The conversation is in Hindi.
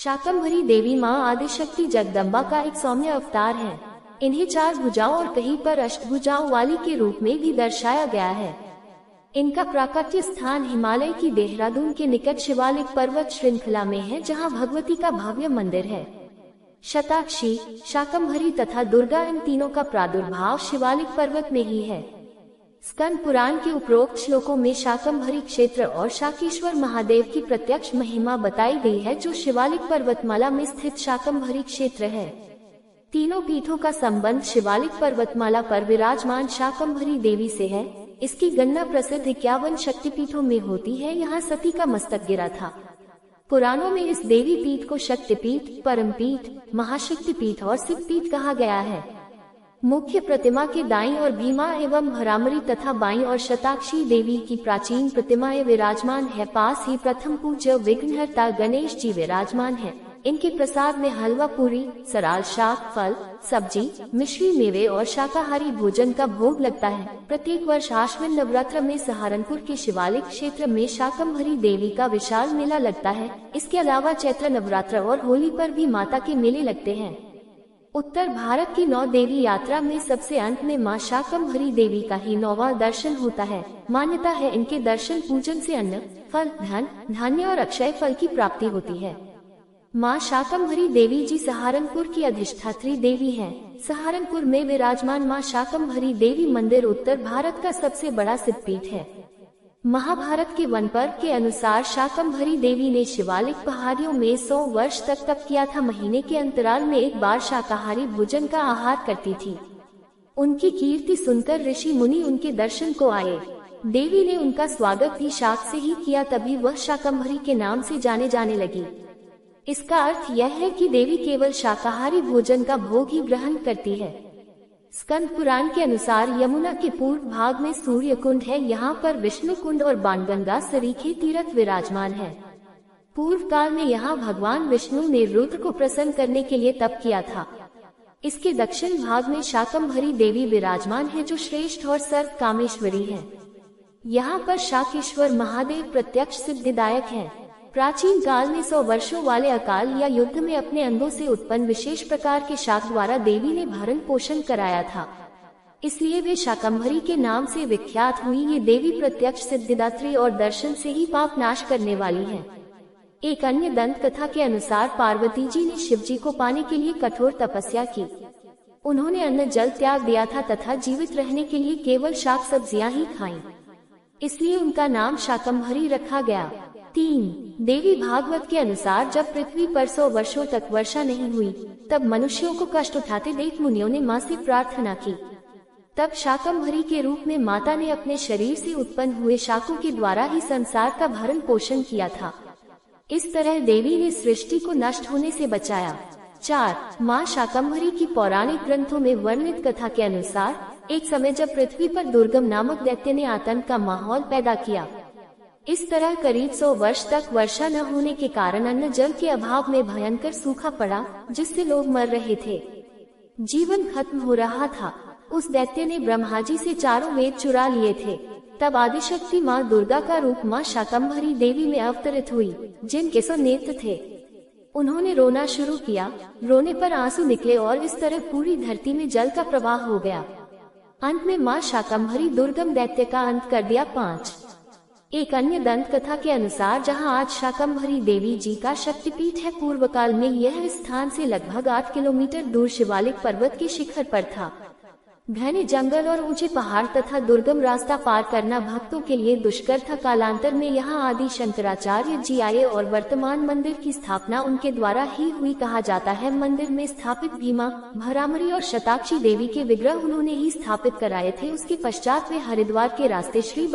शाकंभरी देवी माँ आदिशक्ति जगदम्बा का एक सौम्य अवतार है। इन्हें 4 भुजाओं और कहीं पर अष्टभुजाओं वाली के रूप में भी दर्शाया गया है। इनका प्राकट्य स्थान हिमालय की देहरादून के निकट शिवालिक पर्वत श्रृंखला में है, जहाँ भगवती का भव्य मंदिर है। शताक्षी, शाकंभरी तथा दुर्गा, इन तीनों का प्रादुर्भाव शिवालिक पर्वत में ही है। स्कंद पुराण के उपरोक्त श्लोकों में शाकंभरी क्षेत्र और शाकेश्वर महादेव की प्रत्यक्ष महिमा बताई गई है, जो शिवालिक पर्वतमाला में स्थित शाकंभरी क्षेत्र है। तीनों पीठों का संबंध शिवालिक पर्वतमाला पर विराजमान शाकंभरी देवी से है। इसकी गणना प्रसिद्ध 51 शक्तिपीठों में होती है। यहाँ सती का मस्तक गिरा था। पुराणों में इस देवी पीठ को शक्तिपीठ, परमपीठ, महाशक्तिपीठ और शिवपीठ कहा गया है। मुख्य प्रतिमा के दाईं और भीमा एवं भरामरी तथा बाईं और शताक्षी देवी की प्राचीन प्रतिमाएं विराजमान है। पास ही प्रथम पूज्य विघ्नहर्ता गणेश जी विराजमान है। इनके प्रसाद में हलवा पूरी, सराल शाक, फल, सब्जी, मिश्री, मेवे और शाकाहारी भोजन का भोग लगता है। प्रत्येक वर्ष आश्विन नवरात्र में सहारनपुर के शिवालिक क्षेत्र में शाकंभरी देवी का विशाल मेला लगता है। इसके अलावा चैत्र नवरात्र और होली पर भी माता के मेले लगते हैं। उत्तर भारत की 9 देवी यात्रा में सबसे अंत में मां शाकंभरी देवी का ही 9वां दर्शन होता है। मान्यता है इनके दर्शन पूजन से अन्न, फल, धन, धान्य और अक्षय फल की प्राप्ति होती है। मां शाकंभरी देवी जी सहारनपुर की अधिष्ठात्री देवी हैं। सहारनपुर में विराजमान मां शाकंभरी देवी मंदिर उत्तर भारत का सबसे बड़ा सिद्धपीठ है। महाभारत के वन पर्व के अनुसार शाकंभरी देवी ने शिवालिक पहाड़ियों में 100 वर्ष तक तप किया था। महीने के अंतराल में एक बार शाकाहारी भोजन का आहार करती थी। उनकी कीर्ति सुनकर ऋषि मुनि उनके दर्शन को आए। देवी ने उनका स्वागत भी शाक से ही किया, तभी वह शाकंभरी के नाम से जाने लगी। इसका अर्थ यह है कि देवी केवल शाकाहारी भोजन का भोग ही ग्रहण करती है। स्कंद पुराण के अनुसार यमुना के पूर्व भाग में सूर्य कुंड है। यहाँ पर विष्णु कुंड और बाणगंगा सरीखे तीर्थ विराजमान है। पूर्व काल में यहाँ भगवान विष्णु ने रुद्र को प्रसन्न करने के लिए तप किया था। इसके दक्षिण भाग में शाकंभरी देवी विराजमान है, जो श्रेष्ठ और सर्व कामेश्वरी है। यहाँ पर शाकेश्वर महादेव प्रत्यक्ष सिद्धिदायक है। प्राचीन काल में 100 वर्षों वाले अकाल या युद्ध में अपने अंगों से उत्पन्न विशेष प्रकार के शाक द्वारा देवी ने भरण पोषण कराया था, इसलिए वे शाकंभरी के नाम से विख्यात हुई। ये देवी प्रत्यक्ष सिद्धिदात्री और दर्शन से ही पाप नाश करने वाली है। एक अन्य दंत कथा के अनुसार पार्वती जी ने शिव जी को पाने के लिए कठोर तपस्या की। उन्होंने अन्न जल त्याग दिया था तथा जीवित रहने के लिए केवल शाक सब्जियां ही खाईं। इसलिए उनका नाम शाकंभरी रखा गया। 3. देवी भागवत के अनुसार जब पृथ्वी पर 100 वर्षों तक वर्षा नहीं हुई, तब मनुष्यों को कष्ट उठाते देख मुनियों ने मां से प्रार्थना की। तब शाकंभरी के रूप में माता ने अपने शरीर से उत्पन्न हुए शाकों के द्वारा ही संसार का भरण पोषण किया था। इस तरह देवी ने सृष्टि को नष्ट होने से बचाया। 4. मां शाकंभरी की पौराणिक ग्रंथों में वर्णित कथा के अनुसार एक समय जब पृथ्वी पर दुर्गम नामक दैत्य ने आतंक का माहौल पैदा किया। इस तरह करीब 100 वर्ष तक वर्षा न होने के कारण अन्न जल के अभाव में भयंकर सूखा पड़ा, जिससे लोग मर रहे थे। जीवन खत्म हो रहा था। उस दैत्य ने ब्रह्मा जी से 4 वेद चुरा लिए थे। तब आदिशक्ति माँ दुर्गा का रूप माँ शाकंभरी देवी में अवतरित हुई, जिनके 100 नेत्र थे। उन्होंने रोना शुरू किया। रोने पर आंसू निकले और इस तरह पूरी धरती में जल का प्रवाह हो गया। अंत में माँ शाकंभरी दुर्गम दैत्य का अंत कर दिया। 5. एक अन्य दंत कथा के अनुसार जहां आज शाकंभरी देवी जी का शक्तिपीठ है, पूर्व काल में यह स्थान से लगभग 8 किलोमीटर दूर शिवालिक पर्वत के शिखर पर था। घने जंगल और ऊंचे पहाड़ तथा दुर्गम रास्ता पार करना भक्तों के लिए दुष्कर था। कालांतर में यहां आदि शंकराचार्य जी आए और वर्तमान मंदिर की स्थापना उनके द्वारा ही हुई कहा जाता है। मंदिर में स्थापित भीमा, भरामरी और शताक्षी देवी के विग्रह उन्होंने ही स्थापित कराए थे। उसके पश्चात वे हरिद्वार के रास्ते श्री